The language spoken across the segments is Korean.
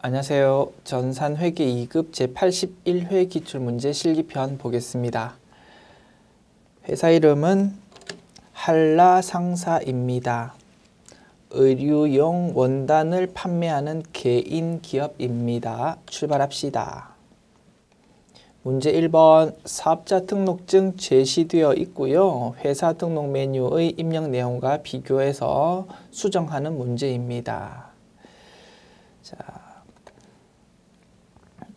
안녕하세요. 전산회계 2급 제81회 기출문제 실기편 보겠습니다. 회사 이름은 한라상사입니다. 의류용 원단을 판매하는 개인 기업입니다. 출발합시다. 문제 1번 사업자 등록증 제시되어 있고요. 회사 등록 메뉴의 입력 내용과 비교해서 수정하는 문제입니다. 자,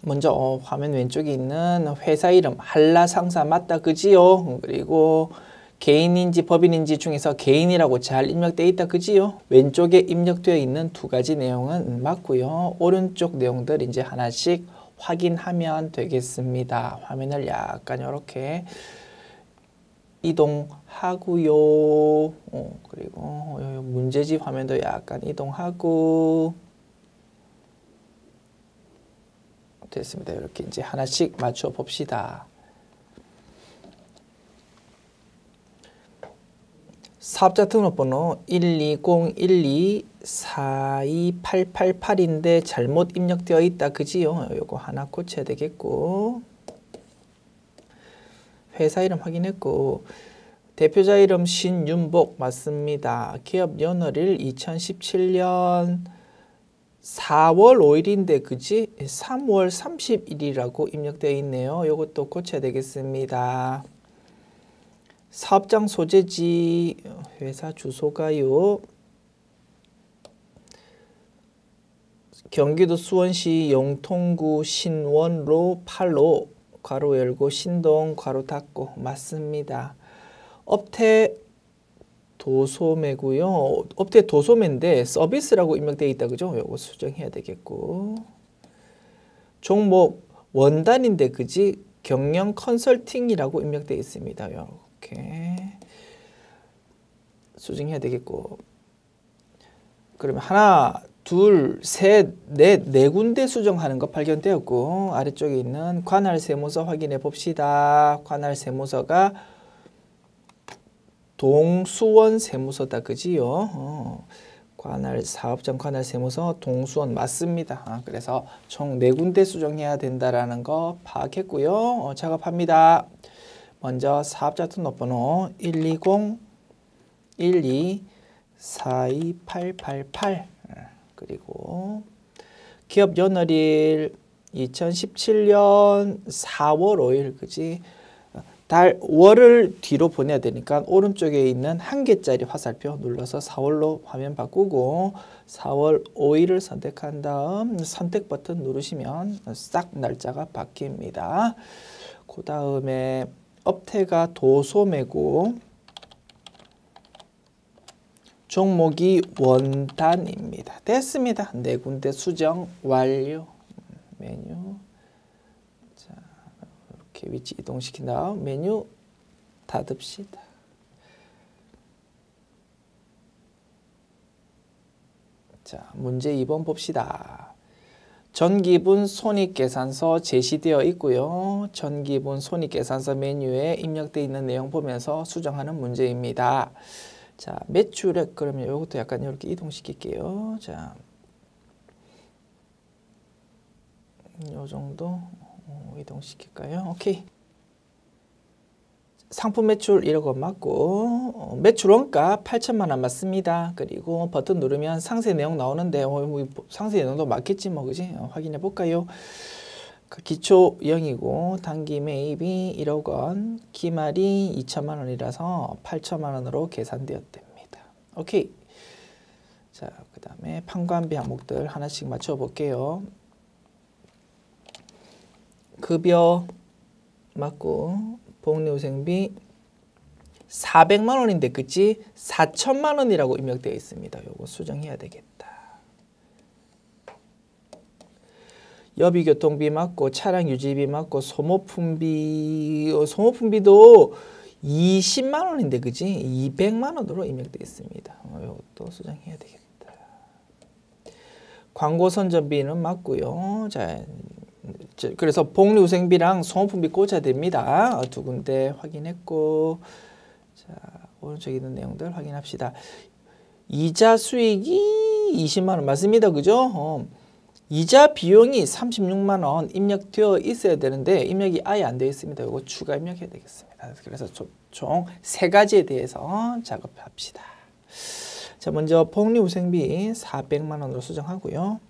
먼저 화면 왼쪽에 있는 회사 이름 한라상사 맞다 그지요? 그리고 개인인지 법인인지 중에서 개인이라고 잘 입력되어 있다 그지요? 왼쪽에 입력되어 있는 두 가지 내용은 맞고요. 오른쪽 내용들 이제 하나씩 확인하면 되겠습니다. 화면을 약간 이렇게 이동하고요. 그리고 문제집 화면도 약간 이동하고 됐습니다. 이렇게 이제 하나씩 맞춰 봅시다. 사업자 등록번호 12012-42888인데 잘못 입력되어 있다. 그지요? 요거 하나 고쳐야 되겠고. 회사 이름 확인했고. 대표자 이름 신윤복 맞습니다. 기업 연월일 2017년 4월 5일인데 그지? 3월 30일이라고 입력되어 있네요. 이것도 고쳐야 되겠습니다. 사업장 소재지 회사 주소가요. 경기도 수원시 영통구 신원로 8로 괄호 열고 신동 괄호 닫고 맞습니다. 업태 도소매고요. 업태 도소매인데 서비스라고 입력되어 있다. 그죠? 요거 수정해야 되겠고. 종목 원단인데 그지? 경영 컨설팅이라고 입력되어 있습니다. 이렇게 수정해야 되겠고. 그러면 하나, 둘, 셋, 넷, 네 군데 수정하는 거 발견되었고 아래쪽에 있는 관할 세무서 확인해 봅시다. 관할 세무서가 동수원 세무서다 그지요? 관할 사업장 관할 세무서 동수원 맞습니다. 그래서 총 4군데 수정해야 된다라는 거 파악했고요. 작업합니다. 먼저 사업자 등록번호 12012-42888 그리고 기업 연월일 2017년 4월 5일 그지? 월을 뒤로 보내야 되니까 오른쪽에 있는 한 개짜리 화살표 눌러서 4월로 화면 바꾸고 4월 5일을 선택한 다음 선택 버튼 누르시면 싹 날짜가 바뀝니다. 그 다음에 업태가 도소매고 종목이 원단입니다. 됐습니다. 4군데 수정 완료. 메뉴 이렇게 위치 이동시킨 다음 메뉴 닫읍시다. 자, 문제 2번 봅시다. 전기분 손익계산서 제시되어 있고요. 전기분 손익계산서 메뉴에 입력되어 있는 내용 보면서 수정하는 문제입니다. 자, 매출액 그러면 이것도 약간 이렇게 이동시킬게요. 자, 요 정도 이동시킬까요? 오케이. 상품 매출 1억 원 맞고 매출 원가 8천만 원 맞습니다. 그리고 버튼 누르면 상세 내용 나오는데 상세 내용도 맞겠지 뭐 그지? 확인해 볼까요? 기초 0이고 단기 매입이 1억 원, 기말이 2천만 원이라서 8천만 원으로 계산되었답니다. 오케이. 자, 그 다음에 판관비 항목들 하나씩 맞춰 볼게요. 급여 맞고 복리후생비 400만 원인데 그치? 4천만 원이라고 입력되어 있습니다. 요거 수정해야 되겠다. 여비교통비 맞고 차량 유지비 맞고 소모품비도 20만 원인데 그치? 200만 원으로 입력되어 있습니다. 요것도 수정해야 되겠다. 광고 선전비는 맞고요. 자, 그래서 복리후생비랑 소모품비 꽂아야 됩니다. 2군데 확인했고 자, 오른쪽에 있는 내용들 확인합시다. 이자 수익이 20만 원 맞습니다. 그죠? 이자 비용이 36만 원 입력되어 있어야 되는데 입력이 아예 안 되어 있습니다. 이거 추가 입력해야 되겠습니다. 그래서 총 세 가지에 대해서 작업합시다. 자, 먼저 복리후생비 400만 원으로 수정하고요.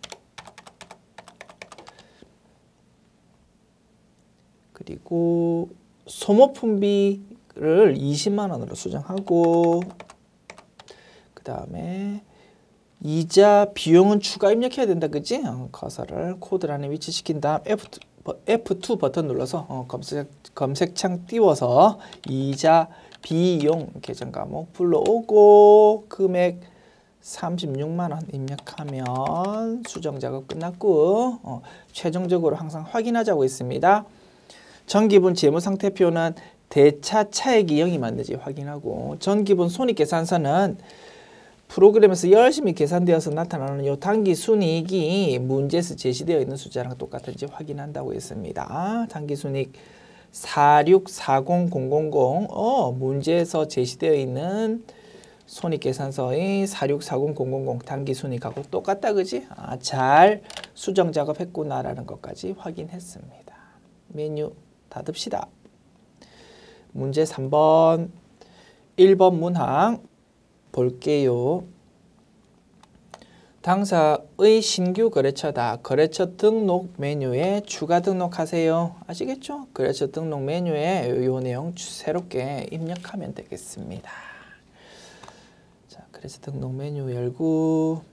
그리고 소모품비를 20만 원으로 수정하고, 그 다음에 이자 비용은 추가 입력해야 된다, 그지? 커서를 코드란에 위치시킨 다음 F2 버튼 눌러서 검색창 띄워서 이자 비용 계정 과목 불러오고 금액 36만 원 입력하면 수정 작업 끝났고, 최종적으로 항상 확인하자고 했습니다. 전기분 재무상태표는 대차 차액이 0이 맞는지 확인하고, 전기분 손익계산서는 프로그램에서 열심히 계산되어서 나타나는 요 당기순이익이 문제에서 제시되어 있는 숫자랑 똑같은지 확인한다고 했습니다. 당기순이익 4640000 문제에서 제시되어 있는 손익계산서의 4640000 당기순이익하고 똑같다, 그지? 잘 수정 작업했구나라는 것까지 확인했습니다. 메뉴 닫읍시다. 문제 3번 1번 문항 볼게요. 당사의 신규 거래처다. 거래처 등록 메뉴에 추가 등록하세요. 아시겠죠? 거래처 등록 메뉴에 요 내용 새롭게 입력하면 되겠습니다. 자, 거래처 등록 메뉴 열고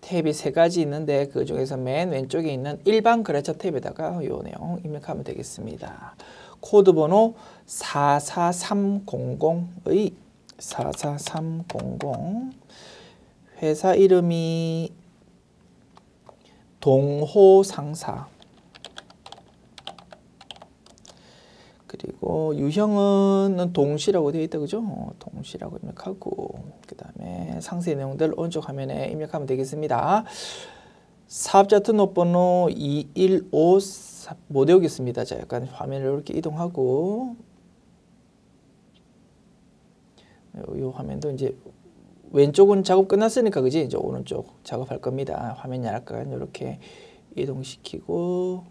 탭이 세 가지 있는데 그 중에서 맨 왼쪽에 있는 일반 거래처 탭에다가 요 내용 입력하면 되겠습니다. 코드 번호 44300의 44300 회사 이름이 동호상사, 그리고 유형은 동시라고 되어 있다, 그죠? 동시라고 입력하고, 그 다음에 상세 내용들 오른쪽 화면에 입력하면 되겠습니다. 사업자 등록번호 2154 못 외우겠습니다. 자, 약간 화면을 이렇게 이동하고, 이 화면도 이제 왼쪽은 작업 끝났으니까, 그지? 이제 오른쪽 작업할 겁니다. 화면 약간 이렇게 이동시키고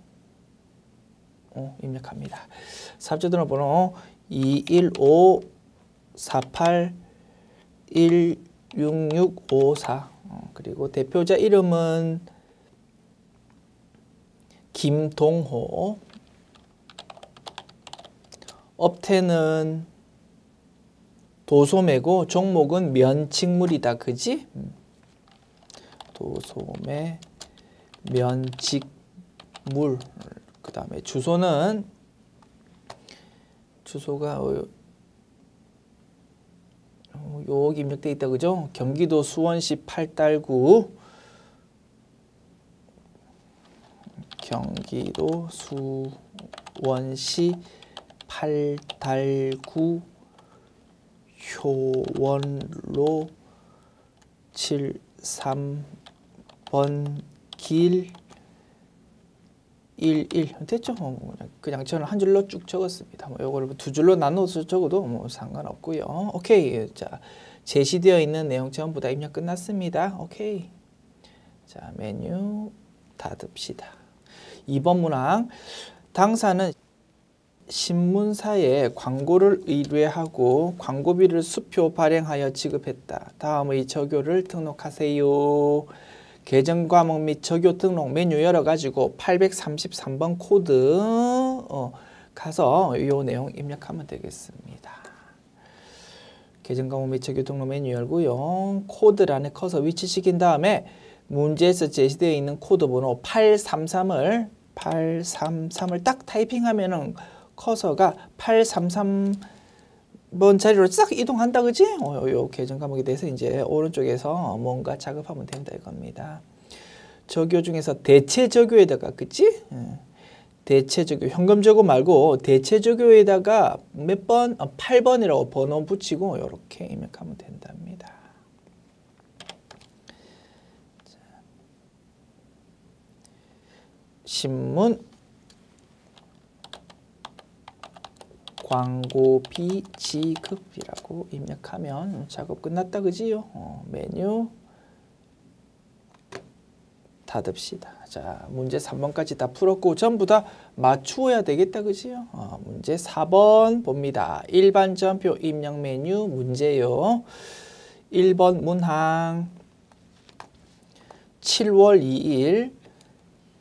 입력합니다. 사업자 등록번호 215481664 그리고 대표자 이름은 김동호, 업태는 도소매고 종목은 면직물이다, 그지? 도소매 면직물. 그 다음에 주소는 주소가 여기 입력되어 있다, 그죠? 경기도 수원시 8달구, 경기도 수원시 8달구 효원로 73번 길 11 됐죠? 그냥 저는 한 줄로 쭉 적었습니다. 요거를 두 줄로 나눠서 적어도 상관없고요. 오케이. 자, 제시되어 있는 내용 전부 다 입력 끝났습니다. 오케이. 자, 메뉴 닫읍시다. 2번 문항. 당사는 신문사에 광고를 의뢰하고 광고비를 수표 발행하여 지급했다. 다음의 적요를 등록하세요. 계정 과목 및 적요 등록 메뉴 열어가지고 833번 코드 가서 이 내용 입력하면 되겠습니다. 계정 과목 및 적요 등록 메뉴 열고요. 코드란에 커서 위치시킨 다음에 문제에서 제시되어 있는 코드 번호 833을 딱 타이핑하면은 커서가 833번 자리로 싹 이동한다, 그지? 요 계정 과목에 대해서 이제 오른쪽에서 뭔가 작업하면 된다 이겁니다. 적요 중에서 대체 적요에다가, 그치? 대체 적요, 현금 적요 말고 대체 적요에다가 몇 번? 8번이라고 번호 붙이고 이렇게 입력하면 된답니다. 신문 광고비 지급이라고 입력하면 작업 끝났다, 그지요? 메뉴 사듭시다. 자, 문제 3번까지 다 풀었고 전부 다 맞추어야 되겠다. 그지요? 문제 4번 봅니다. 일반 전표 입력 메뉴 문제요. 1번 문항 7월 2일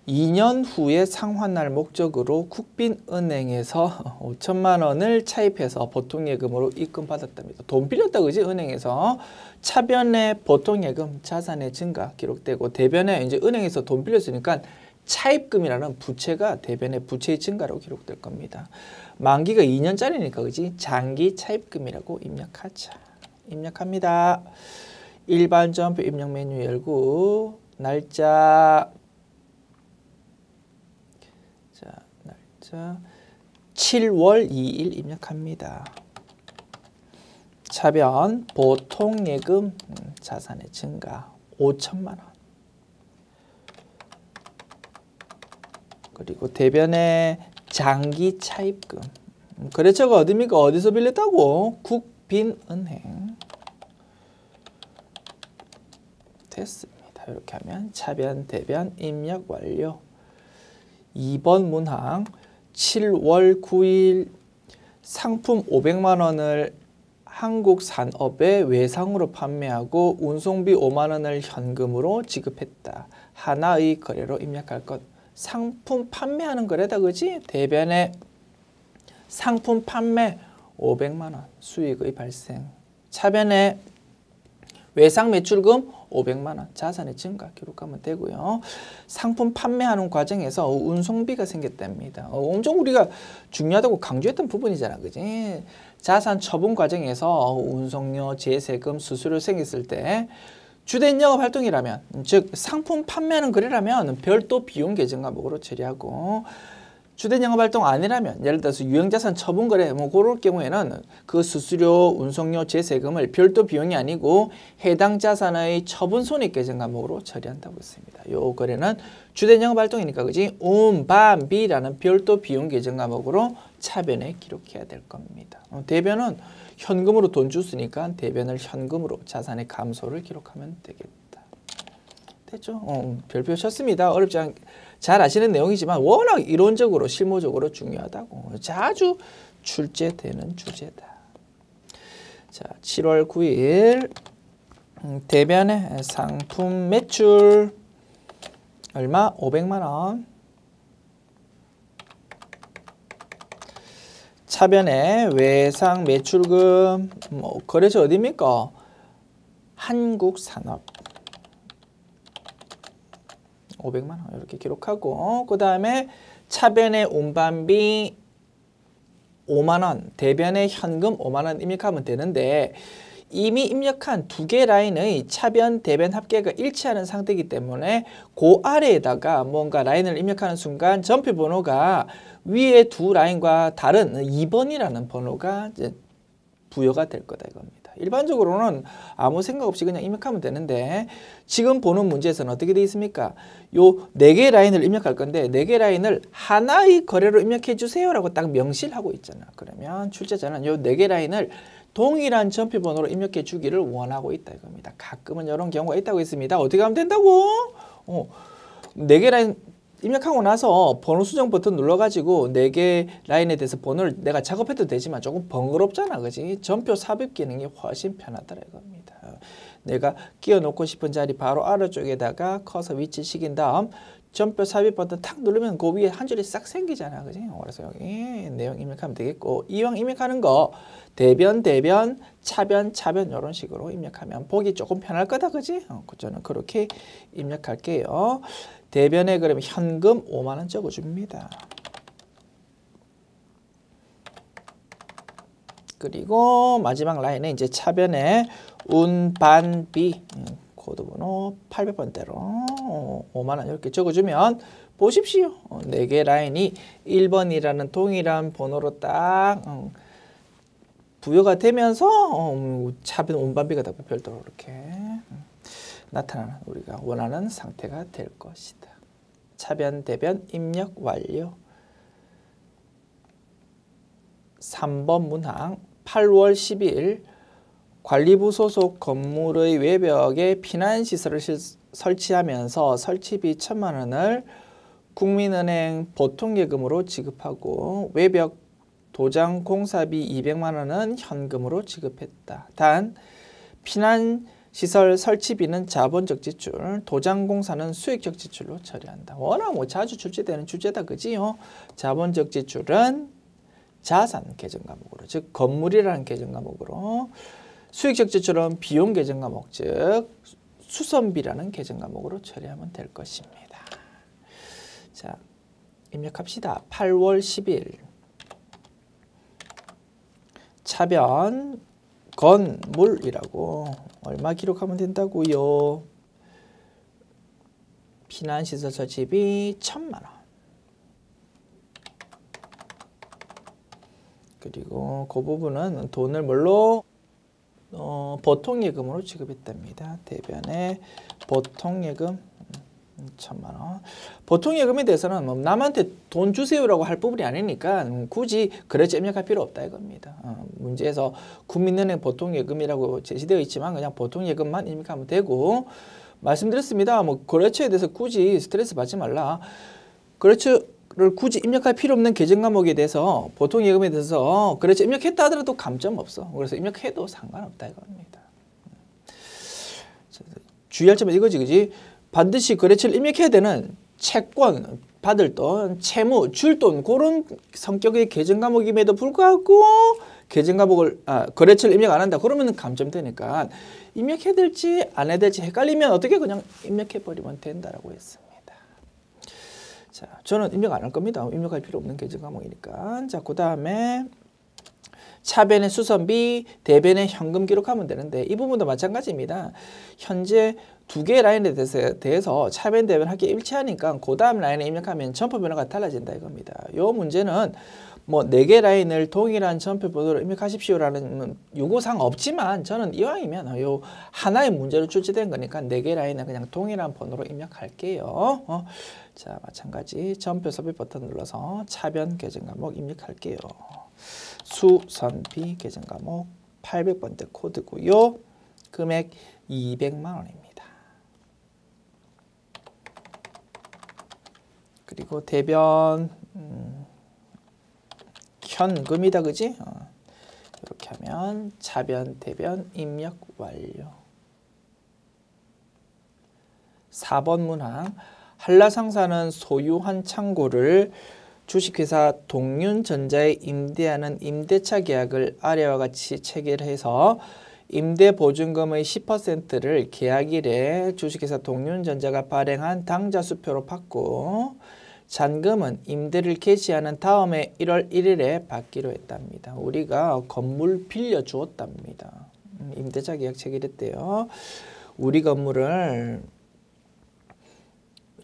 2년 후에 상환할 목적으로 국빈은행에서 5천만 원을 차입해서 보통예금으로 입금받았답니다. 돈 빌렸다 그지? 은행에서. 차변에 보통예금 자산의 증가 기록되고 대변에 이제 은행에서 돈 빌렸으니까 차입금이라는 부채가 대변에 부채의 증가로 기록될 겁니다. 만기가 2년짜리니까 그지? 장기 차입금이라고 입력하자. 입력합니다. 일반 전표 입력 메뉴 열고 날짜 7월 2일 입력합니다. 차변 보통예금 자산의 증가 5천만 원. 그리고 대변에 장기 차입금. 거래처가 어디입니까? 어디서 빌렸다고? 국빈은행. 됐습니다. 이렇게 하면 차변 대변 입력 완료. 2번 문항 7월 9일 상품 500만 원을 한국산업에 외상으로 판매하고 운송비 5만 원을 현금으로 지급했다. 하나의 거래로 입력할 것. 상품 판매하는 거래다 그지? 대변에 상품 판매 500만 원 수익의 발생. 차변에 외상 매출금 500만 원 자산의 증가 기록하면 되고요. 상품 판매하는 과정에서 운송비가 생겼답니다. 엄청 우리가 중요하다고 강조했던 부분이잖아. 그지? 자산 처분 과정에서 운송료, 제세금, 수수료 생겼을 때 주된 영업 활동이라면 즉 상품 판매하는 거래라면 별도 비용 계정 과목으로 처리하고 주된 영업활동 아니라면 예를 들어서 유형자산 처분거래 뭐 그럴 경우에는 그 수수료, 운송료, 제세금을 별도 비용이 아니고 해당 자산의 처분 손익 계정 과목으로 처리한다고 했습니다. 요 거래는 주된 영업활동이니까 그지? 운반비라는 별도 비용 계정 과목으로 차변에 기록해야 될 겁니다. 대변은 현금으로 돈 줬으니까 대변을 현금으로 자산의 감소를 기록하면 되겠다. 됐죠? 별표 쳤습니다. 어렵지 않게. 잘 아시는 내용이지만 워낙 이론적으로 실무적으로 중요하다고 자주 출제되는 주제다. 자, 7월 9일 대변에 상품 매출 얼마? 500만 원. 차변에 외상 매출금 거래처 어디입니까? 한국산업 500만 원 이렇게 기록하고 그 다음에 차변에 운반비 5만 원, 대변에 현금 5만 원 입력하면 되는데 이미 입력한 두 개 라인의 차변, 대변 합계가 일치하는 상태이기 때문에 그 아래에다가 뭔가 라인을 입력하는 순간 전표 번호가 위에 두 라인과 다른 2번이라는 번호가 이제 부여가 될 거다 이겁니다. 일반적으로는 아무 생각 없이 그냥 입력하면 되는데 지금 보는 문제에서는 어떻게 되어 있습니까? 요 4개 라인을 입력할 건데 4개 라인을 하나의 거래로 입력해 주세요 라고 딱 명시를 하고 있잖아. 그러면 출제자는 요 4개 라인을 동일한 전표 번호로 입력해 주기를 원하고 있다 이겁니다. 가끔은 이런 경우가 있다고 했습니다. 어떻게 하면 된다고? 4개 라인 입력하고 나서 번호 수정 버튼 눌러가지고 4개 라인에 대해서 번호를 내가 작업해도 되지만 조금 번거롭잖아. 그지? 전표 삽입 기능이 훨씬 편하더라 이겁니다. 내가 끼워 놓고 싶은 자리 바로 아래쪽에다가 커서 위치 시킨 다음 전표 삽입 버튼 탁 누르면 그 위에 한 줄이 싹 생기잖아. 그지? 그래서 여기 내용 입력하면 되겠고 이왕 입력하는 거 대변, 대변, 차변, 차변 이런 식으로 입력하면 보기 조금 편할 거다. 그지? 저는 그렇게 입력할게요. 대변에 그러면 현금 5만 원 적어줍니다. 그리고 마지막 라인에 이제 차변에 운반비 코드번호 800번대로 5만 원 이렇게 적어주면 보십시오. 4개 라인이 1번이라는 동일한 번호로 딱 부여가 되면서 차변 운반비가 다 별도로 이렇게 나타나는 우리가 원하는 상태가 될 것이다. 차변, 대변 입력 완료. 3번 문항 8월 10일 관리부 소속 건물의 외벽에 피난시설을 설치하면서 설치비 1,000만 원을 국민은행 보통예금으로 지급하고 외벽 도장 공사비 200만 원은 현금으로 지급했다. 단 피난시설 설치비는 자본적 지출, 도장 공사는 수익적 지출로 처리한다. 워낙 뭐 자주 출제되는 주제다, 그지요? 자본적 지출은 자산 계정 과목으로, 즉 건물이라는 계정 과목으로, 수익적 지출은 비용 계정 과목, 즉 수선비라는 계정 과목으로 처리하면 될 것입니다. 자, 입력합시다. 8월 10일 차변 건물이라고 얼마 기록하면 된다고요? 피난시설 설치비 1,000만 원. 그리고 그 부분은 돈을 뭘로? 보통예금으로 지급했답니다. 대변에 보통예금 1,000만 원. 보통예금에 대해서는 뭐 남한테 돈 주세요라고 할 부분이 아니니까 굳이 거래처 입력할 필요 없다 이겁니다. 문제에서 국민은행 보통예금이라고 제시되어 있지만 그냥 보통예금만 입력하면 되고, 말씀드렸습니다. 뭐 거래처에 대해서 굳이 스트레스 받지 말라. 거래처를 굳이 입력할 필요 없는 계정 과목에 대해서 보통예금에 대해서 거래처 입력했다 하더라도 감점 없어. 그래서 입력해도 상관없다 이겁니다. 주의할 점은 이거지, 그지? 반드시 거래처를 입력해야 되는 채권, 받을 돈, 채무, 줄 돈, 그런 성격의 계정 과목임에도 불구하고 계정 과목을 거래처를 입력 안 한다. 그러면 감점되니까 입력해야 될지 안 해야 될지 헷갈리면 어떻게 그냥 입력해 버리면 된다라고 했습니다. 자, 저는 입력 안 할 겁니다. 입력할 필요 없는 계정 과목이니까. 자, 그다음에 차변의 수선비, 대변의 현금 기록하면 되는데 이 부분도 마찬가지입니다. 현재 두 개의 라인에 대해서 차변, 대변 하기 일치하니까 그 다음 라인에 입력하면 점포 변화가 달라진다 이겁니다. 이 문제는 뭐 4개 라인을 동일한 점포 번호로 입력하십시오라는 요구사항 없지만 저는 이왕이면 요 하나의 문제로 출제된 거니까 4개 라인을 그냥 동일한 번호로 입력할게요. 자, 마찬가지 점표 섭입 버튼 눌러서 차변 계정 과목 입력할게요. 수선비 계정 과목 800번대 코드고요. 금액 200만 원입니다. 그리고 대변 현금이다, 그지? 이렇게 하면 차변, 대변 입력 완료. 4번 문항. 한라상사는 소유한 창고를 주식회사 동윤전자에 임대하는 임대차 계약을 아래와 같이 체결해서 임대보증금의 10%를 계약일에 주식회사 동윤전자가 발행한 당좌수표로 받고 잔금은 임대를 개시하는 다음해 1월 1일에 받기로 했답니다. 우리가 건물 빌려주었답니다. 임대차 계약 체결했대요. 우리 건물을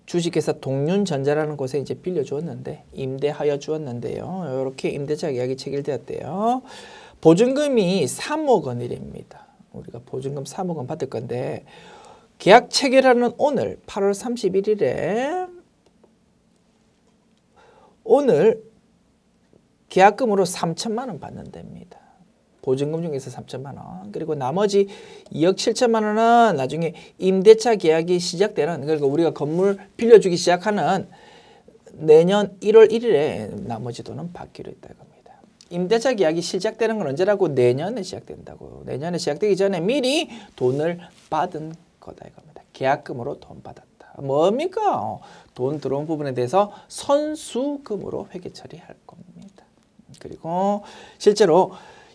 주식회사 동윤전자라는 곳에 이제 빌려주었는데 임대하여 주었는데요. 이렇게 임대차 계약이 체결되었대요. 보증금이 3억 원이랍니다. 우리가 보증금 3억 원 받을 건데 계약 체결하는 오늘 8월 31일에 오늘 계약금으로 3천만 원 받는답니다. 보증금 중에서 3천만 원. 그리고 나머지 2억 7천만 원은 나중에 임대차 계약이 시작되는, 그러니까 우리가 건물 빌려주기 시작하는 내년 1월 1일에 나머지 돈은 받기로 했다 이겁니다. 임대차 계약이 시작되는 건 언제라고? 내년에 시작된다고. 내년에 시작되기 전에 미리 돈을 받은 거다 이겁니다. 계약금으로 돈 받았다. 뭡니까? 돈 들어온 부분에 대해서 선수금으로 회계 처리할 겁니다. 그리고 실제로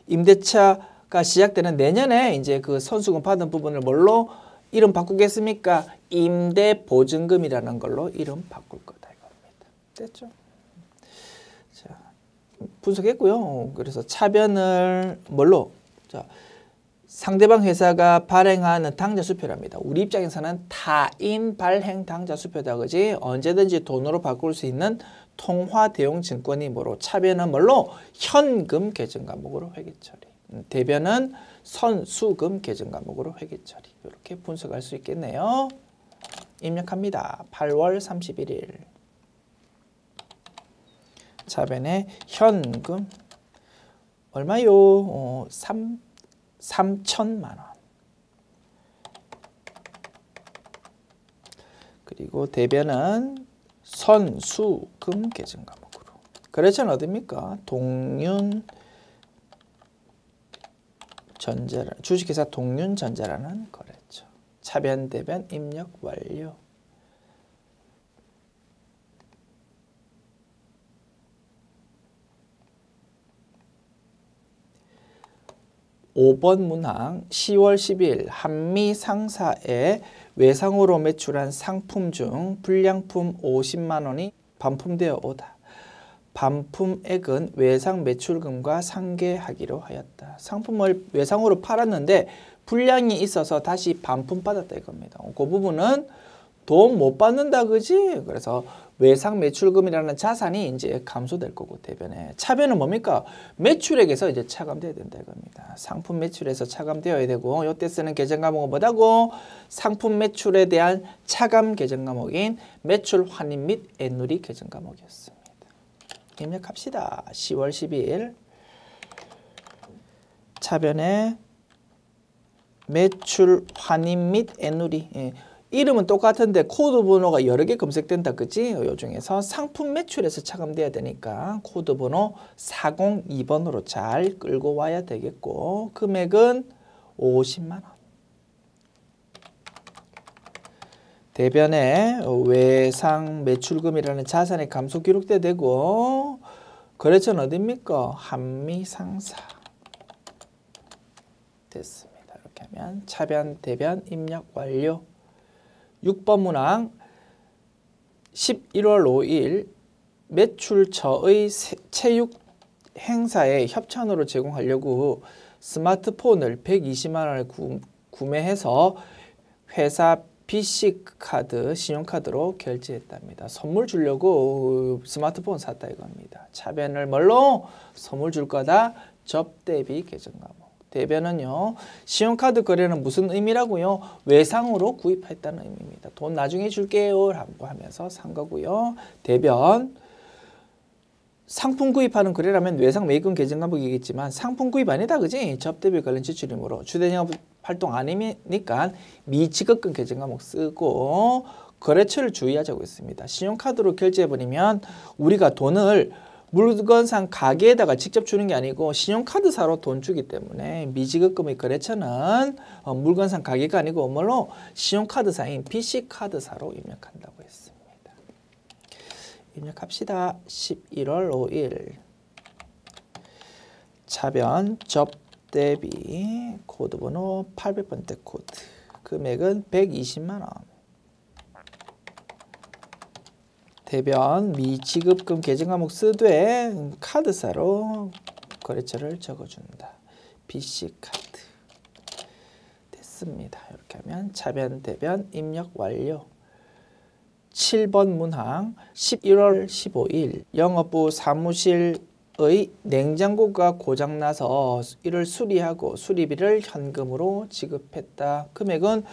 임대차가 시작되는 내년에 이제 그 선수금 받은 부분을 뭘로 이름 바꾸겠습니까? 임대보증금이라는 걸로 이름 바꿀 거다 이겁니다. 됐죠? 자, 분석했고요. 그래서 차변을 뭘로? 자, 상대방 회사가 발행하는 당좌수표랍니다. 우리 입장에서는 타인 발행 당좌수표다, 그지? 언제든지 돈으로 바꿀 수 있는 통화 대용 증권이 뭐로? 차변은 뭘로? 현금 계정 과목으로 회계 처리. 대변은 선수금 계정 과목으로 회계 처리. 이렇게 분석할 수 있겠네요. 입력합니다. 8월 31일. 차변의 현금 얼마요? 3천만 원. 그리고 대변은 선, 수, 금 계정 과목으로. 거래처는 어딥니까? 동윤 전자, 주식회사 동윤전자라는 거래처. 차변 대변 입력 완료. 5번 문항 10월 10일 한미 상사에 외상으로 매출한 상품 중 불량품 50만 원이 반품되어 오다. 반품액은 외상 매출금과 상계하기로 하였다. 상품을 외상으로 팔았는데 불량이 있어서 다시 반품받았다 이겁니다. 그 부분은 돈 못 받는다 그지? 그래서 외상 매출금이라는 자산이 이제 감소될 거고 대변에. 차변은 뭡니까? 매출액에서 이제 차감돼야 된다 이겁니다. 상품 매출에서 차감되어야 되고 이때 쓰는 계정 과목은 뭐다고? 상품 매출에 대한 차감 계정 과목인 매출 환입 및 애누리 계정 과목이었습니다. 입력합시다. 10월 10일 차변에 매출 환입 및 애누리. 예. 이름은 똑같은데 코드 번호가 여러 개 검색된다 그치? 요 중에서 상품 매출에서 차감돼야 되니까 코드 번호 402번으로 잘 끌고 와야 되겠고 금액은 50만 원. 대변에 외상 매출금이라는 자산의 감소 기록돼 되고 거래처는 어딥니까? 한미상사. 됐습니다. 이렇게 하면 차변 대변 입력 완료. 6번 문항 11월 5일 매출처의 체육 행사에 협찬으로 제공하려고 스마트폰을 120만 원에 구매해서 회사 BC카드, 신용카드로 결제했답니다. 선물 주려고 스마트폰 샀다 이겁니다. 차변을 뭘로? 선물 줄 거다. 접대비 계정 과목. 대변은요. 신용카드 거래는 무슨 의미라고요? 외상으로 구입했다는 의미입니다. 돈 나중에 줄게요 라고 하면서 산 거고요. 대변 상품 구입하는 거래라면 외상 매입금 계정 과목이겠지만 상품 구입 아니다 그지? 접대비 관련 지출이므로 주된 활동 아니니까 미지급금 계정 과목 쓰고 거래처를 주의하자고 했습니다. 신용카드로 결제해버리면 우리가 돈을 물건상 가게에다가 직접 주는 게 아니고 신용카드사로 돈 주기 때문에 미지급금의 거래처는 물건상 가게가 아니고 뭘로? 신용카드사인 BC카드사로 입력한다고 했습니다. 입력합시다. 11월 5일 차변 접대비 코드번호 800번대 코드 금액은 120만 원. 대변 미지급금 계정 과목 쓰되 카드사로 거래처를 적어준다. BC카드. 됐습니다. 이렇게 하면 차변 대변 입력 완료. 7번 문항 11월 15일 영업부 사무실의 냉장고가 고장나서 이를 수리하고 수리비를 현금으로 지급했다. 금액은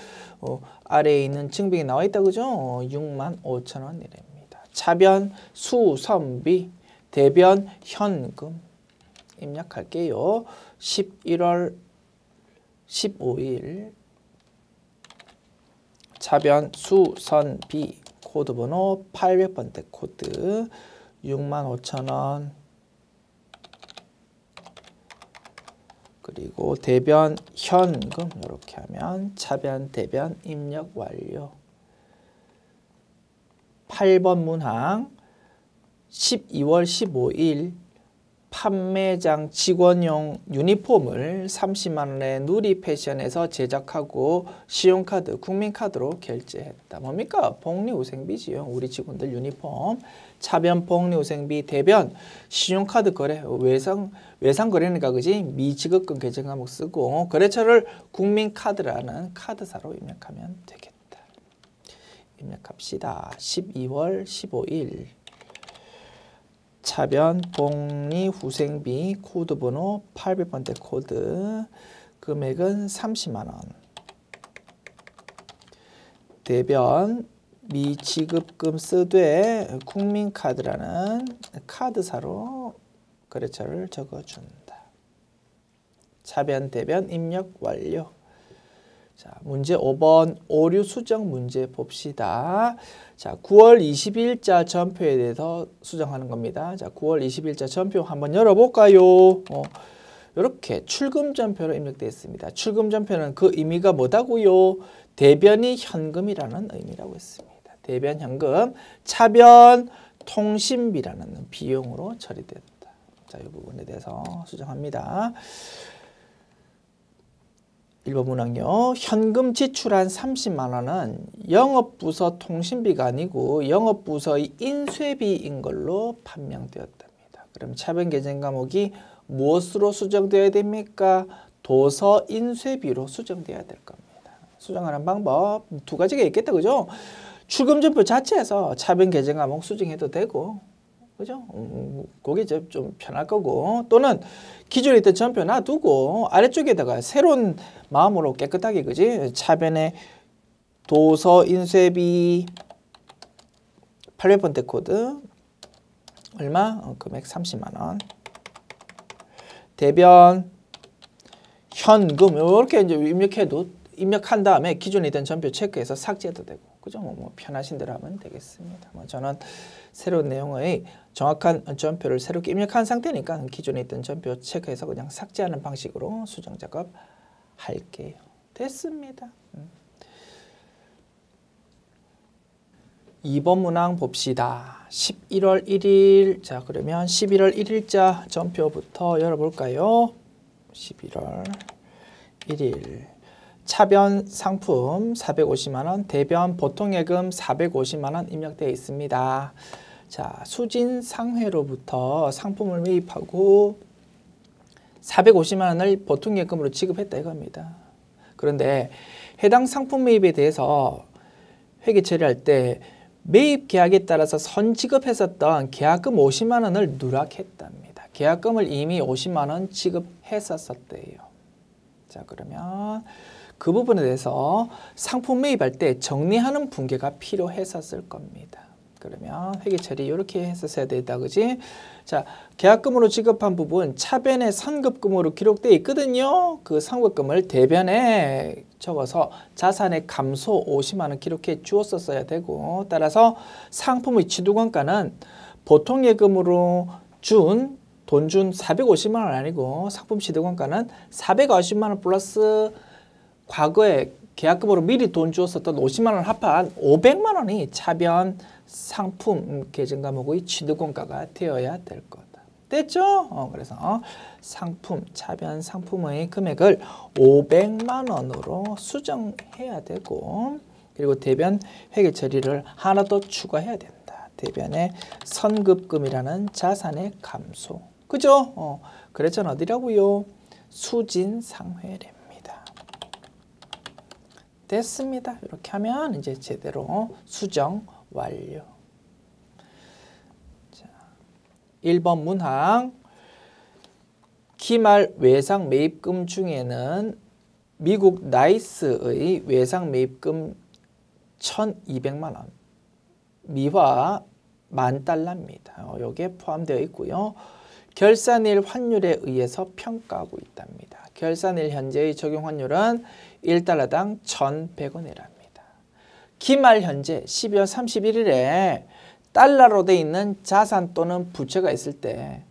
아래에 있는 증빙이 나와 있다 그죠? 6만 5천 원이랍니다. 차변 수선비 대변 현금 입력할게요. 11월 15일 차변 수선비 코드번호 800번대 코드 6만 5천 원 그리고 대변 현금 이렇게 하면 차변 대변 입력 완료. 8번 문항 12월 15일 판매장 직원용 유니폼을 30만 원에 누리패션에서 제작하고 신용카드, 국민카드로 결제했다. 뭡니까? 복리후생비지요. 우리 직원들 유니폼. 차변 복리후생비 대변 신용카드 거래 외상 거래니까 그지? 미지급금 계정 과목 쓰고 거래처를 국민카드라는 카드사로 입력하면 되겠다. 입력합시다. 12월 15일 차변 복리후생비 코드번호 800번대 코드 금액은 30만 원. 대변 미지급금 쓰되 국민카드라는 카드사로 거래처를 적어준다. 차변 대변 입력 완료. 자, 문제 5번 오류 수정 문제 봅시다. 자, 9월 20일자 전표에 대해서 수정하는 겁니다. 자, 9월 20일자 전표 한번 열어볼까요? 이렇게 출금 전표로 입력되어 있습니다. 출금 전표는 그 의미가 뭐다고요? 대변이 현금이라는 의미라고 했습니다. 대변 현금, 차변 통신비라는 비용으로 처리된다. 자, 이 부분에 대해서 수정합니다. 1번 문항요. 현금 지출한 30만 원은 영업부서 통신비가 아니고 영업부서의 인쇄비인 걸로 판명되었답니다. 그럼 차변 계정 과목이 무엇으로 수정되어야 됩니까? 도서 인쇄비로 수정되어야 될 겁니다. 수정하는 방법 두 가지가 있겠다, 그죠? 출금 전표 자체에서 차변 계정 과목 수정해도 되고, 그죠? 그게 좀 편할 거고, 또는 기존에 있던 전표 놔두고 아래쪽에다가 새로운 마음으로 깨끗하게, 그지? 차변에 도서 인쇄비 800번대 코드 얼마? 금액 30만 원. 대변 현금 이렇게 이제 입력한 다음에 기존에 있던 전표 체크해서 삭제해도 되고, 그죠? 뭐 편하신 대로 하면 되겠습니다. 저는 새로운 내용의 정확한 전표를 새롭게 입력한 상태니까 기존에 있던 전표 체크해서 그냥 삭제하는 방식으로 수정 작업 할게요. 됐습니다. 2번 문항 봅시다. 11월 1일. 자, 그러면 11월 1일자 전표부터 열어볼까요? 11월 1일. 차변 상품 450만 원, 대변 보통예금 450만 원 입력되어 있습니다. 자, 수진 상회로부터 상품을 매입하고 450만 원을 보통예금으로 지급했다 이겁니다. 그런데 해당 상품 매입에 대해서 회계 처리할 때 매입 계약에 따라서 선지급했었던 계약금 50만 원을 누락했답니다. 계약금을 이미 50만 원 지급했었대요. 자, 그러면 그 부분에 대해서 상품 매입할 때 정리하는 분계가 필요했었을 겁니다. 그러면 회계 처리 이렇게 했었어야 되겠다, 그지? 자, 계약금으로 지급한 부분 차변에 선급금으로 기록되어 있거든요. 그 선급금을 대변에 적어서 자산의 감소 50만 원 기록해 주었었어야 되고, 따라서 상품의 취득원가는 보통예금으로 돈 준 450만 원 아니고 상품 취득원가는 450만 원 플러스 과거에 계약금으로 미리 돈 주었었던 50만 원 합한 500만 원이 차변 상품 계정 과목의 취득원가가 되어야 될 거다. 됐죠? 그래서 상품, 차변 상품의 금액을 500만 원으로 수정해야 되고, 그리고 대변 회계 처리를 하나 더 추가해야 된다. 대변의 선급금이라는 자산의 감소. 그죠? 그랬잖아. 어디라고요? 수진상회랍니다. 됐습니다. 이렇게 하면 이제 제대로 수정 완료. 자, 1번 문항. 기말 외상 매입금 중에는 미국 나이스의 외상 매입금 1,200만 원, 미화 $10,000입니다. 여기에 포함되어 있고요. 결산일 환율에 의해서 평가하고 있답니다. 결산일 현재의 적용 환율은 1달러당 1,100원이랍니다. 기말 현재 12월 31일에 달러로 되어 있는 자산 또는 부채가 있을 때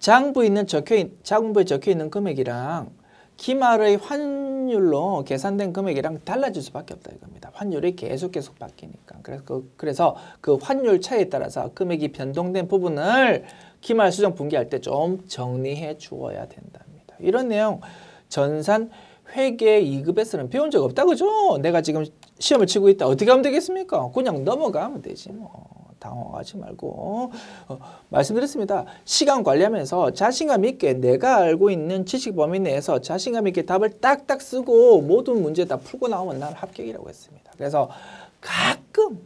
장부에 적혀 있는 금액이랑 기말의 환율로 계산된 금액이랑 달라질 수밖에 없다 이겁니다. 환율이 계속 바뀌니까. 그래서 그 환율 차이에 따라서 금액이 변동된 부분을 기말 수정 분기할 때 좀 정리해 주어야 된답니다. 이런 내용 전산 회계 2급에서는 배운 적 없다, 그죠? 내가 지금 시험을 치고 있다. 어떻게 하면 되겠습니까? 그냥 넘어가면 되지 뭐. 당황하지 말고. 말씀드렸습니다. 시간 관리하면서 자신감 있게 내가 알고 있는 지식 범위 내에서 자신감 있게 답을 딱딱 쓰고 모든 문제 다 풀고 나오면 난 합격이라고 했습니다. 그래서 가끔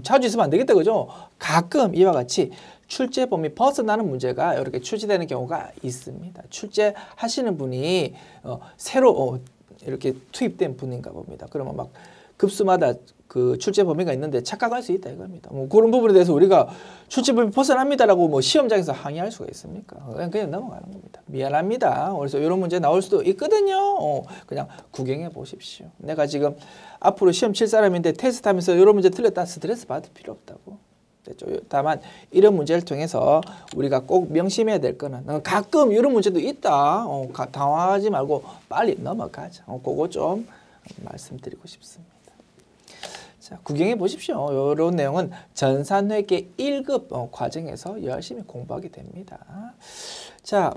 자주 있으면 안 되겠다, 그죠? 가끔 이와 같이 출제 범위 벗어나는 문제가 이렇게 출제되는 경우가 있습니다. 출제하시는 분이 새로 이렇게 투입된 분인가 봅니다. 그러면 막 급수마다 그 출제 범위가 있는데 착각할 수 있다 이겁니다. 뭐 그런 부분에 대해서 우리가 출제 범위 벗어납니다라고 뭐 시험장에서 항의할 수가 있습니까? 그냥 넘어가는 겁니다. 미안합니다. 그래서 이런 문제 나올 수도 있거든요. 그냥 구경해 보십시오. 내가 지금 앞으로 시험 칠 사람인데 테스트하면서 이런 문제 틀렸다 스트레스 받을 필요 없다고. 됐죠? 다만 이런 문제를 통해서 우리가 꼭 명심해야 될 거는 가끔 이런 문제도 있다. 당황하지 말고 빨리 넘어가자. 그거 좀 말씀드리고 싶습니다. 자, 구경해 보십시오. 이런 내용은 전산회계 1급 과정에서 열심히 공부하게 됩니다. 자,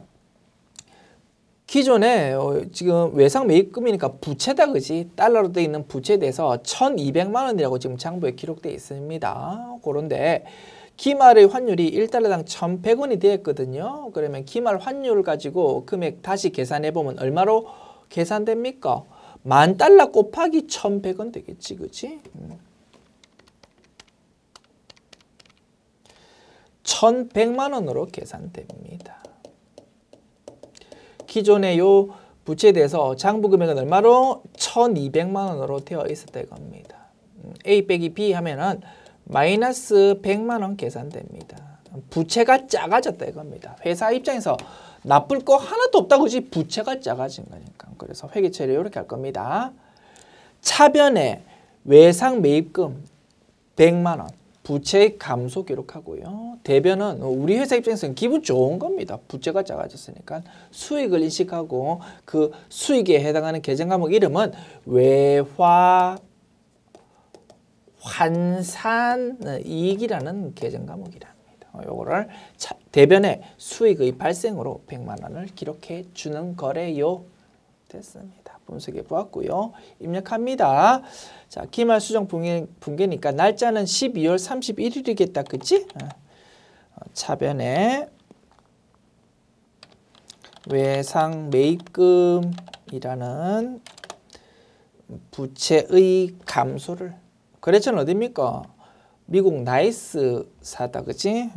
기존에 지금 외상 매입금이니까 부채다 그지? 달러로 되어 있는 부채에 대해서 1,200만 원이라고 지금 장부에 기록되어 있습니다. 그런데 기말의 환율이 1달러당 1,100원이 되었거든요. 그러면 기말 환율 가지고 금액 다시 계산해 보면 얼마로 계산됩니까? 10,000달러 곱하기 1,100원 되겠지, 그치? 1,100만 원으로 계산됩니다. 기존의 요 부채에 대해서 장부 금액은 얼마로? 1,200만 원으로 되어 있었다 이겁니다. A 빼기 B 하면은 마이너스 100만 원 계산됩니다. 부채가 작아졌다 이겁니다. 회사 입장에서 나쁠 거 하나도 없다 그지? 부채가 작아진 거니까. 그래서 회계 처리 이렇게 할 겁니다. 차변에 외상 매입금 100만 원 부채의 감소 기록하고요. 대변은 우리 회사 입장에서는 기분 좋은 겁니다. 부채가 작아졌으니까 수익을 인식하고 그 수익에 해당하는 계정 과목 이름은 외화 환산 이익이라는 계정 과목이랍니다. 요거를 대변에 수익의 발생으로 100만 원을 기록해 주는 거래요. 됐습니다. 분석해 보았고요. 입력합니다. 자, 기말 수정 분계니까 날짜는 12월 31일이겠다. 그치? 차변에 외상 매입금이라는 부채의 감소를 거래처는 어디입니까? 미국 나이스사다. 그치?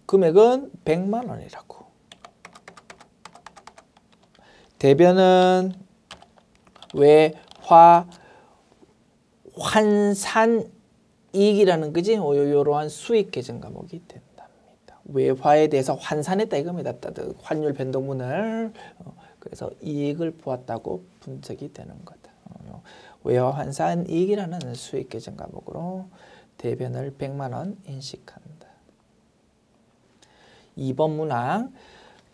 금액은 100만 원이라고. 대변은 외화 환산 이익이라는 거지. 이러한 수익 계정 과목이 된답니다. 외화에 대해서 환산했다 이겁니다. 환율 변동분을 그래서 이익을 보았다고 분석이 되는 거다. 외화 환산 이익이라는 수익 계정 과목으로 대변을 100만 원 인식한다. 2번 문항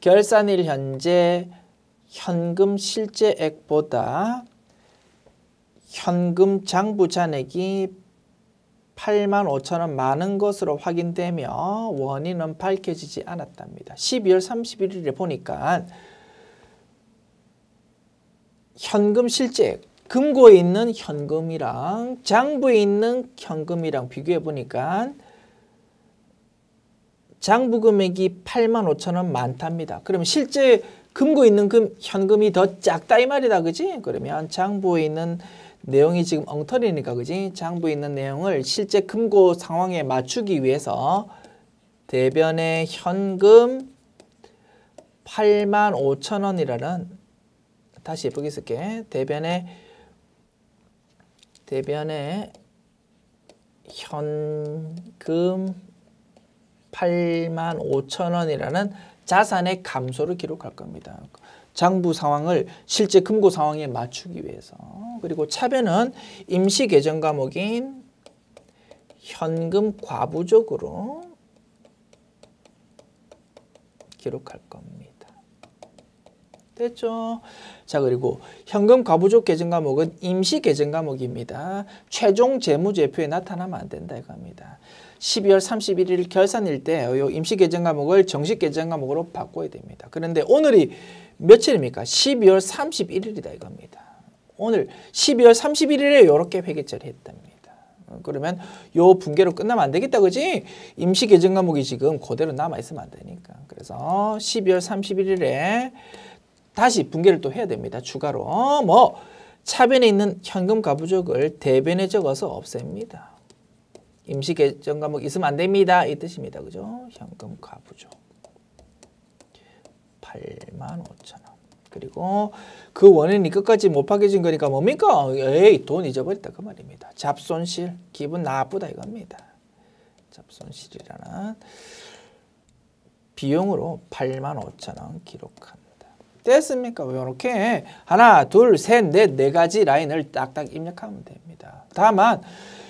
결산일 현재 현금 실제액보다 현금 장부 잔액이 85,000원 많은 것으로 확인되며 원인은 밝혀지지 않았답니다. 12월 31일에 보니까 현금 실제액, 금고에 있는 현금이랑 장부에 있는 현금이랑 비교해 보니까 장부 금액이 85,000원 많답니다. 그러면 실제 금고에 있는 현금이 더 작다 이 말이다. 그지? 그러면 장부에 있는 내용이 지금 엉터리니까 그지? 장부에 있는 내용을 실제 금고 상황에 맞추기 위해서 대변의 현금 85,000원이라는 다시 예쁘게 쓸게. 대변의 현금 85,000원이라는 자산의 감소를 기록할 겁니다. 장부 상황을 실제 금고 상황에 맞추기 위해서. 그리고 차변은 임시 계정 과목인 현금 과부족으로 기록할 겁니다. 됐죠? 자, 그리고 현금 과부족 계정 과목은 임시 계정 과목입니다. 최종 재무제표에 나타나면 안 된다 이겁니다. 12월 31일 결산일 때 이 임시 계정 과목을 정식 계정 과목으로 바꿔야 됩니다. 그런데 오늘이 며칠입니까? 12월 31일이다 이겁니다. 오늘 12월 31일에 이렇게 회계 처리했답니다. 그러면 요 분계로 끝나면 안 되겠다 그지? 임시 계정 과목이 지금 그대로 남아 있으면 안 되니까. 그래서 12월 31일에 다시 분계를 또 해야 됩니다. 추가로 뭐 차변에 있는 현금 과부족을 대변에 적어서 없앱니다. 임시 계정 과목 있으면 안 됩니다. 이 뜻입니다. 그죠? 현금 과부족 85,000원. 그리고 그 원인이 끝까지 못 파괴진 거니까 뭡니까? 에이, 돈 잊어버렸다 그 말입니다. 잡손실, 기분 나쁘다 이겁니다. 잡손실이라는 비용으로 85,000원 기록합니다. 됐습니까? 이렇게 하나, 둘, 셋, 넷, 네 가지 라인을 딱딱 입력하면 됩니다. 다만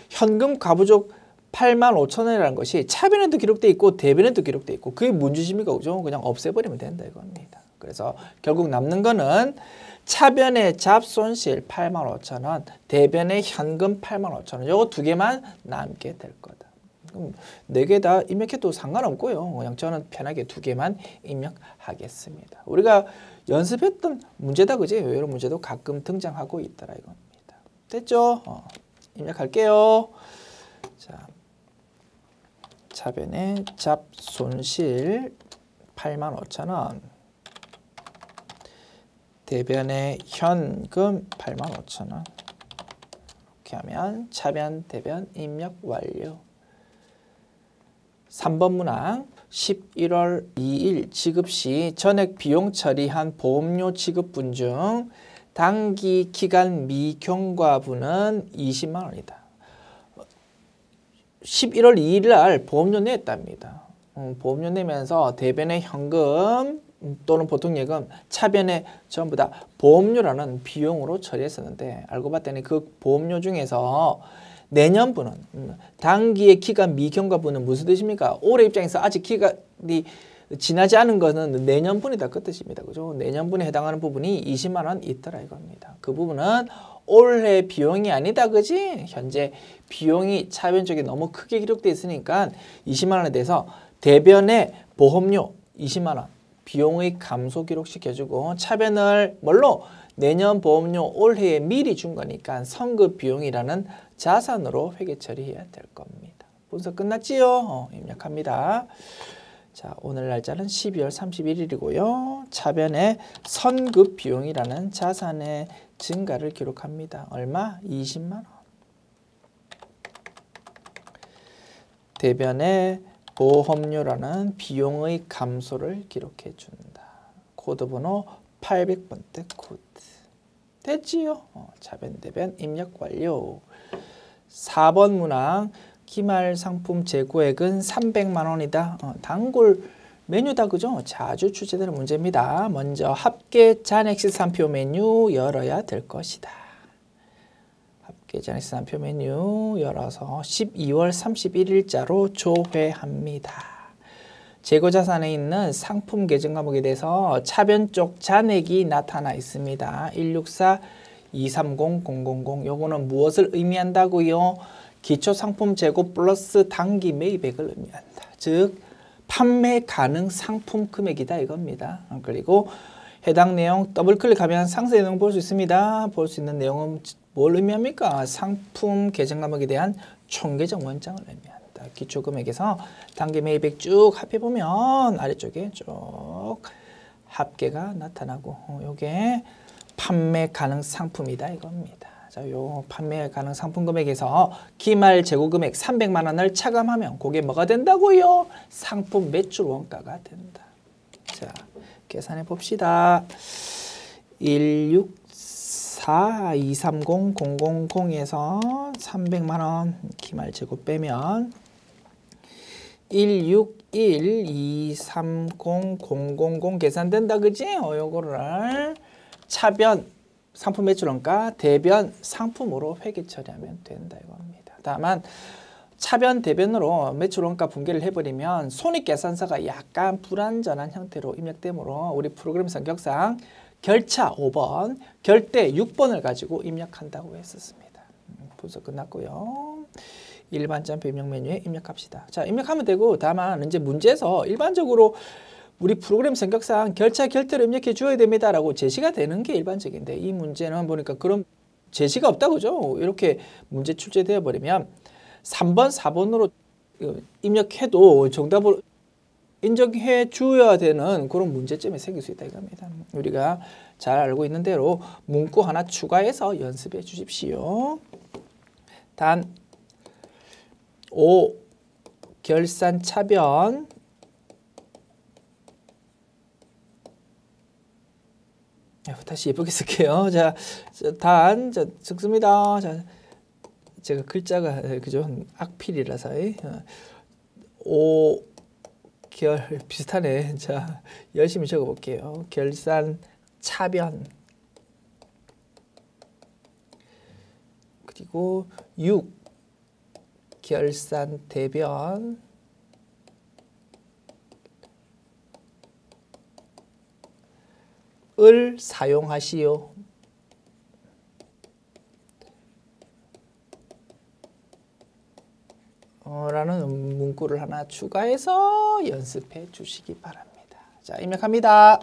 현금 가부족 85,000원이라는 것이 차변에도 기록돼 있고 대변에도 기록돼 있고 그게 문제십니까? 그죠? 그냥 없애버리면 된다 이겁니다. 그래서 결국 남는 거는 차변의 잡손실 85,000원, 대변의 현금 85,000원 요거 두 개만 남게 될 거다. 그럼 네 개 다 입력해도 상관없고요. 그냥 저는 편하게 두 개만 입력하겠습니다. 우리가 연습했던 문제다 그지? 이런 문제도 가끔 등장하고 있더라 이겁니다. 됐죠? 입력할게요. 자, 차변의 잡손실 85,000원, 대변의 현금 85,000원. 이렇게 하면 차변, 대변 입력 완료. 3번 문항 11월 2일 지급 시 전액 비용 처리한 보험료 지급분 중 단기 기간 미경과분은 20만 원이다. 11월 2일 날 보험료 냈답니다. 보험료 내면서 대변의 현금 또는 보통 예금, 차변에 전부 다 보험료라는 비용으로 처리했었는데 알고 봤더니 그 보험료 중에서 내년분은 단기의 기간 미경과분은 무슨 뜻입니까? 올해 입장에서 아직 기간이 지나지 않은 것은 내년분이다 그 뜻입니다. 그죠? 내년분에 해당하는 부분이 20만 원 있더라 이겁니다. 그 부분은 올해 비용이 아니다 그지? 현재 비용이 차변 쪽에 너무 크게 기록되어 있으니까 20만 원에 대해서 대변의 보험료 20만 원 비용의 감소 기록 시켜주고 차변을 뭘로? 내년 보험료 올해에 미리 준 거니까 선급 비용이라는 자산으로 회계 처리해야 될 겁니다. 분석 끝났지요? 입력합니다. 자, 오늘 날짜는 12월 31일이고요. 차변에 선급 비용이라는 자산의 증가를 기록합니다. 얼마? 20만 원. 대변에 보험료라는 비용의 감소를 기록해 준다. 코드번호 800번대 코드. 됐지요? 차변 대변 입력 완료. 4번 문항 기말 상품 재고액은 300만 원이다. 단골 메뉴다 그죠? 자주 출제되는 문제입니다. 먼저 합계 잔액 시산표 메뉴 열어야 될 것이다. 합계 잔액 시산표 메뉴 열어서 12월 31일자로 조회합니다. 재고자산에 있는 상품 계정 과목에 대해서 차변 쪽 잔액이 나타나 있습니다. 164-230-000 요거는 무엇을 의미한다고요? 기초상품 재고 플러스 단기 매입액을 의미한다. 즉 판매 가능 상품 금액이다 이겁니다. 그리고 해당 내용 더블 클릭하면 상세 내용 볼 수 있습니다. 볼 수 있는 내용은 뭘 의미합니까? 상품 계정 과목에 대한 총 계정 원장을 의미합니다. 기초금액에서 단기 매입액 쭉 합해보면 아래쪽에 쭉 합계가 나타나고 요게 판매 가능 상품이다 이겁니다. 자, 요 판매 가능 상품 금액에서 기말 재고 금액 300만 원을 차감하면 그게 뭐가 된다고요? 상품 매출 원가가 된다. 자, 계산해 봅시다. 164-230-000에서 300만 원 기말 재고 빼면 161-230-000 계산된다 그지? 요거를 차변 상품 매출원가 대변 상품으로 회계 처리하면 된다 이겁니다. 다만 차변 대변으로 매출원가 분계를 해버리면 손익계산서가 약간 불완전한 형태로 입력되므로 우리 프로그램 성격상 결차 5번, 결대 6번을 가지고 입력한다고 했었습니다. 분석 끝났고요. 일반 점표 입력 메뉴에 입력합시다. 자, 입력하면 되고 다만 이제 문제에서 일반적으로 우리 프로그램 성격상 결차 결대로 입력해 주어야 됩니다라고 제시가 되는 게 일반적인데 이 문제는 보니까 그런 제시가 없다 그죠? 이렇게 문제 출제되어 버리면 3번, 4번으로 입력해도 정답을 인정해 주어야 되는 그런 문제점이 생길 수 있다 이겁니다. 우리가 잘 알고 있는 대로 문구 하나 추가해서 연습해 주십시오. 단 5. 결산 차변 다시 예쁘게 쓸게요. 자, 단, 자, 적습니다. 자, 제가 글자가, 그죠? 악필이라서, 오, 결, 비슷하네. 자, 열심히 적어볼게요. 결산, 차변. 그리고 6, 결산, 대변. 을 사용하시오. 라는 문구를 하나 추가해서 연습해 주시기 바랍니다. 자, 입력합니다.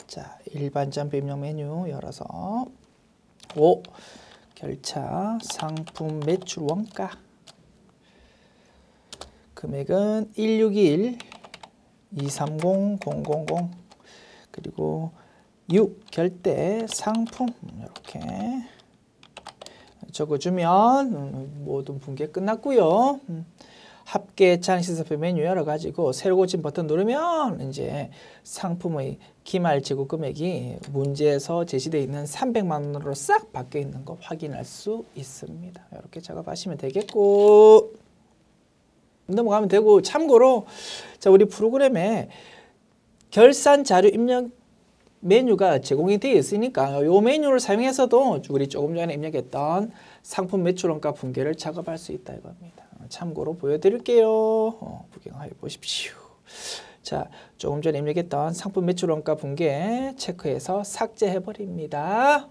자, 일반 점프 입력 메뉴 열어서 5. 결차 상품 매출 원가 금액은 161 230 000 그리고 6. 결대 상품 이렇게 적어주면 모든 분계 끝났고요. 합계 잔액시세표 메뉴 열어가지고 새로 고침 버튼 누르면 이제 상품의 기말 재고 금액이 문제에서 제시되어 있는 300만 원으로 싹 바뀌어 있는 거 확인할 수 있습니다. 이렇게 작업하시면 되겠고 넘어가면 되고 참고로 자 우리 프로그램에 결산 자료 입력 메뉴가 제공이 되어 있으니까 이 메뉴를 사용해서도 우리 조금 전에 입력했던 상품 매출원가 분계를 작업할 수 있다 이겁니다. 참고로 보여드릴게요. 구경해 보십시오. 자, 조금 전에 입력했던 상품 매출원가 분계 체크해서 삭제해 버립니다.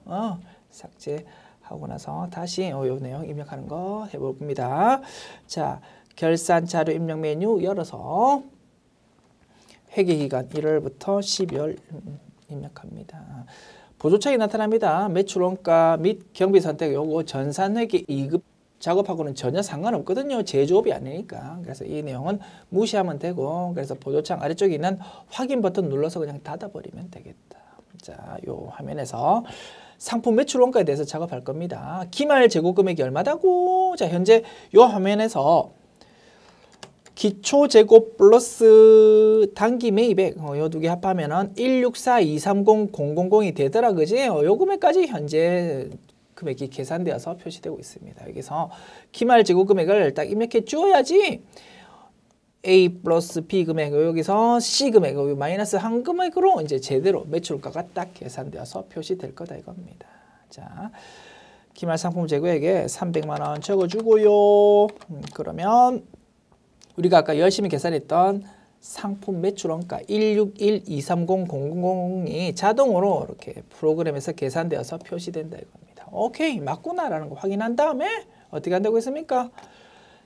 삭제하고 나서 다시 이 내용 입력하는 거 해볼 겁니다. 자, 결산 자료 입력 메뉴 열어서 회계기간 1월부터 12월 입력합니다. 보조차익이 나타납니다. 매출원가 및 경비 선택 요거 전산회계 2급 작업하고는 전혀 상관없거든요. 제조업이 아니니까. 그래서 이 내용은 무시하면 되고 그래서 보조창 아래쪽에 있는 확인 버튼 눌러서 그냥 닫아버리면 되겠다. 자, 요 화면에서 상품 매출원가에 대해서 작업할 겁니다. 기말 재고 금액이 얼마다고? 자, 현재 요 화면에서 기초 재고 플러스 단기 매입액 요 두 개 합하면은 164230000이 되더라 그지? 요 금액까지 현재 금액이 계산되어서 표시되고 있습니다. 여기서 기말 재고 금액을 딱 입력해 주어야지 A 플러스 B 금액 여기서 C 금액 마이너스 한 금액으로 이제 제대로 매출가가 딱 계산되어서 표시될 거다 이겁니다. 자, 기말 상품 재고액에 300만 원 적어주고요. 그러면 우리가 아까 열심히 계산했던 상품 매출원가 161230000이 자동으로 이렇게 프로그램에서 계산되어서 표시된다 이겁니다. 오케이, 맞구나라는 거 확인한 다음에 어떻게 한다고 했습니까?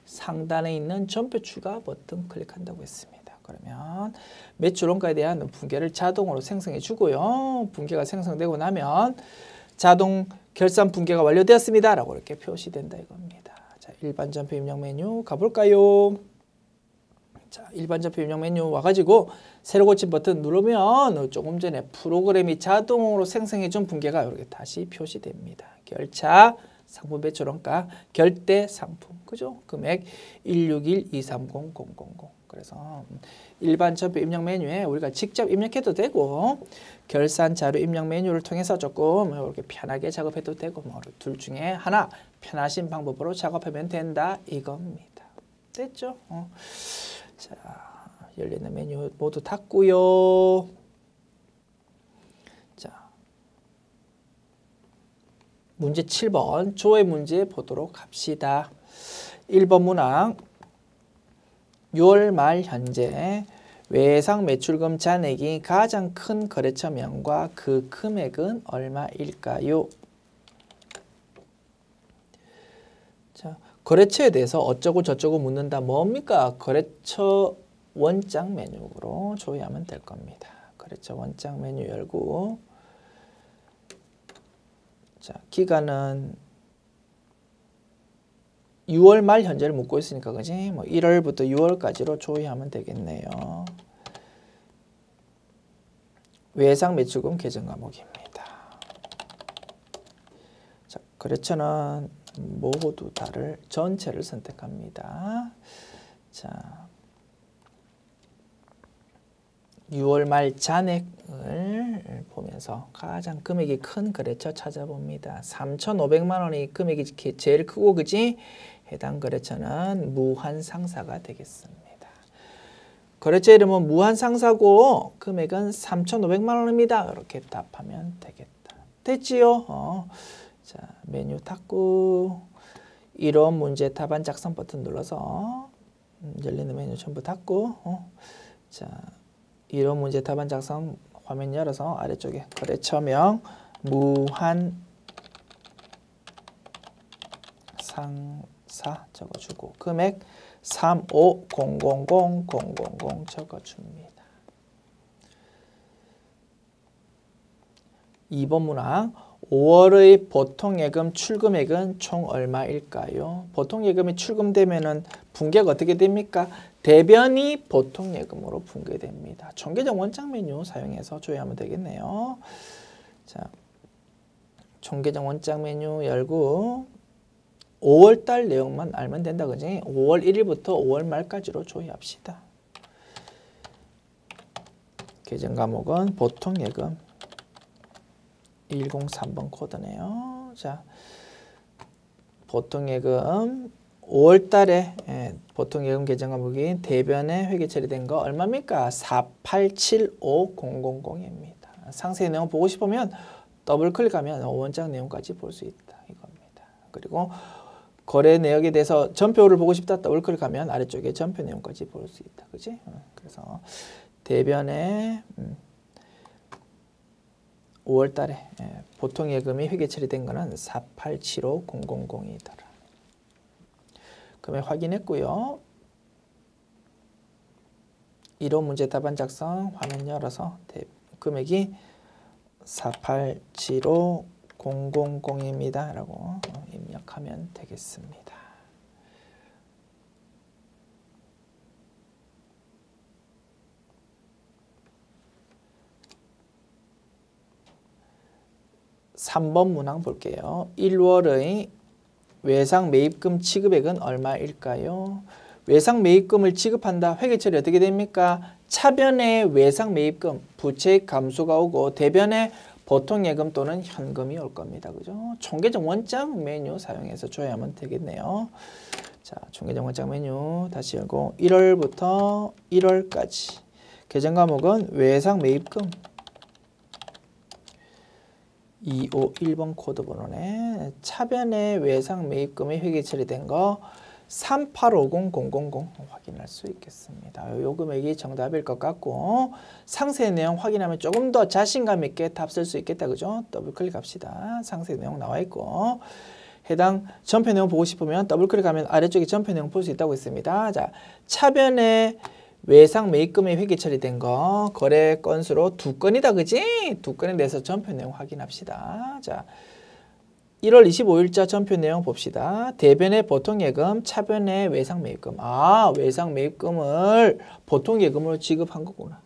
상단에 있는 전표 추가 버튼 클릭한다고 했습니다. 그러면 매출원가에 대한 분계를 자동으로 생성해 주고요. 분계가 생성되고 나면 자동 결산 분계가 완료되었습니다 라고 이렇게 표시된다 이겁니다. 자, 일반 전표 입력 메뉴 가볼까요? 자, 일반 전표 입력 메뉴 와가지고 새로 고침 버튼 누르면 조금 전에 프로그램이 자동으로 생성해준 분계가 이렇게 다시 표시됩니다. 결차, 상품 매출원가, 결대 상품, 그죠? 금액 161230000. 그래서 일반 전표 입력 메뉴에 우리가 직접 입력해도 되고 결산 자료 입력 메뉴를 통해서 조금 이렇게 편하게 작업해도 되고 뭐 둘 중에 하나 편하신 방법으로 작업하면 된다 이겁니다. 됐죠? 자, 열리는 메뉴 모두 닫고요. 자, 문제 7번 조회 문제 보도록 합시다. 1번 문항 6월 말 현재 외상 매출금 잔액이 가장 큰 거래처명과 그 금액은 얼마일까요? 자, 거래처에 대해서 어쩌고 저쩌고 묻는다. 뭡니까? 거래처 원장 메뉴로 조회하면 될 겁니다. 거래처 원장 메뉴 열고 자, 기간은 6월 말 현재를 묻고 있으니까 그지? 뭐 1월부터 6월까지로 조회하면 되겠네요. 외상 매출금 계정 과목입니다. 자, 거래처는 모두 다를 전체를 선택합니다. 자, 6월 말 잔액을 보면 하면서 가장 금액이 큰 거래처 찾아봅니다. 3,500만 원이 금액이 제일 크고 그지? 해당 거래처는 무한상사가 되겠습니다. 거래처 이름은 무한상사고 금액은 3,500만 원입니다. 이렇게 답하면 되겠다. 됐지요? 자, 메뉴 닫고 1호 문제 답안 작성 버튼 눌러서 열리는 메뉴 전부 닫고 자, 1호 문제 답안 작성 화면 열어서 아래쪽에 거래처명 무한상사 적어주고 금액 3500000 적어줍니다. 2번 문항 5월의 보통예금 출금액은 총 얼마일까요? 보통예금이 출금되면은 분계가 어떻게 됩니까? 대변이 보통예금으로 분계됩니다. 총계적 원장 메뉴 사용해서 조회하면 되겠네요. 자, 총계적 원장 메뉴 열고 5월달 내용만 알면 된다, 그지? 5월 1일부터 5월 말까지로 조회합시다. 계정 과목은 보통예금 103번 코드네요. 자, 보통예금 5월달에 보통예금 계정 과목이 대변에 회계 처리된 거 얼마입니까? 4875000입니다. 상세 내용 보고 싶으면 더블 클릭하면 원장 내용까지 볼 수 있다 이겁니다. 그리고 거래 내역에 대해서 전표를 보고 싶다 더블 클릭하면 아래쪽에 전표 내용까지 볼 수 있다, 그지? 그래서 대변에 5월달에 보통예금이 회계 처리된 거는 4875000이더라. 금액 확인했고요. 1호 문제 답안 작성 화면 열어서 금액이 4875000입니다. 라고 입력하면 되겠습니다. (3번) 문항 볼게요. 1월의 외상 매입금 지급액은 얼마일까요? 외상 매입금을 지급한다. 회계 처리 어떻게 됩니까? 차변에 외상 매입금, 부채액 감소가 오고 대변에 보통예금 또는 현금이 올 겁니다. 그죠? 총계적 원장 메뉴 사용해서 조회하면 되겠네요. 자, 총계적 원장 메뉴 다시 열고 1월부터 1월까지 계정 과목은 외상 매입금 251번 코드 번호네. 차변에 외상 매입금이 회계 처리된 거 3850000 확인할 수 있겠습니다. 요 금액이 정답일 것 같고 상세 내용 확인하면 조금 더 자신감 있게 답 쓸 수 있겠다. 그죠? 더블 클릭합시다. 상세 내용 나와 있고 해당 전표 내용 보고 싶으면 더블 클릭하면 아래쪽에 전표 내용 볼 수 있다고 했습니다. 자, 차변에 외상 매입금이 회계 처리된 거 거래 건수로 2건이다. 그지? 2건에 대해서 전표 내용 확인합시다. 자, 1월 25일자 전표 내용 봅시다. 대변의 보통예금, 차변의 외상 매입금. 아, 외상 매입금을 보통예금으로 지급한 거구나.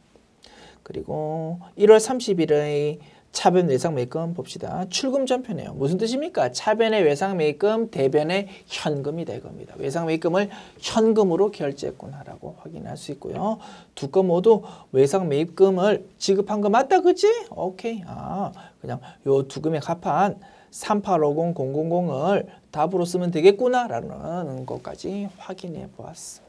그리고 1월 30일의 차변 외상 매입금 봅시다. 출금 전표 내용. 무슨 뜻입니까? 차변의 외상 매입금, 대변의 현금이다 이겁니다. 외상 매입금을 현금으로 결제했구나라고 확인할 수 있고요. 2건 모두 외상 매입금을 지급한 거 맞다, 그치? 오케이. 아, 그냥 요 2금액 합한 3850000을 답으로 쓰면 되겠구나라는 것까지 확인해 보았습니다.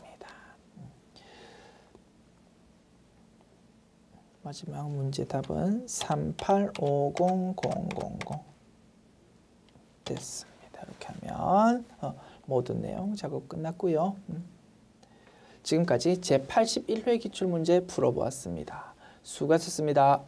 마지막 문제 답은 3850000 됐습니다. 이렇게 하면 모든 내용 작업 끝났고요. 지금까지 제81회 기출문제 풀어보았습니다. 수고하셨습니다.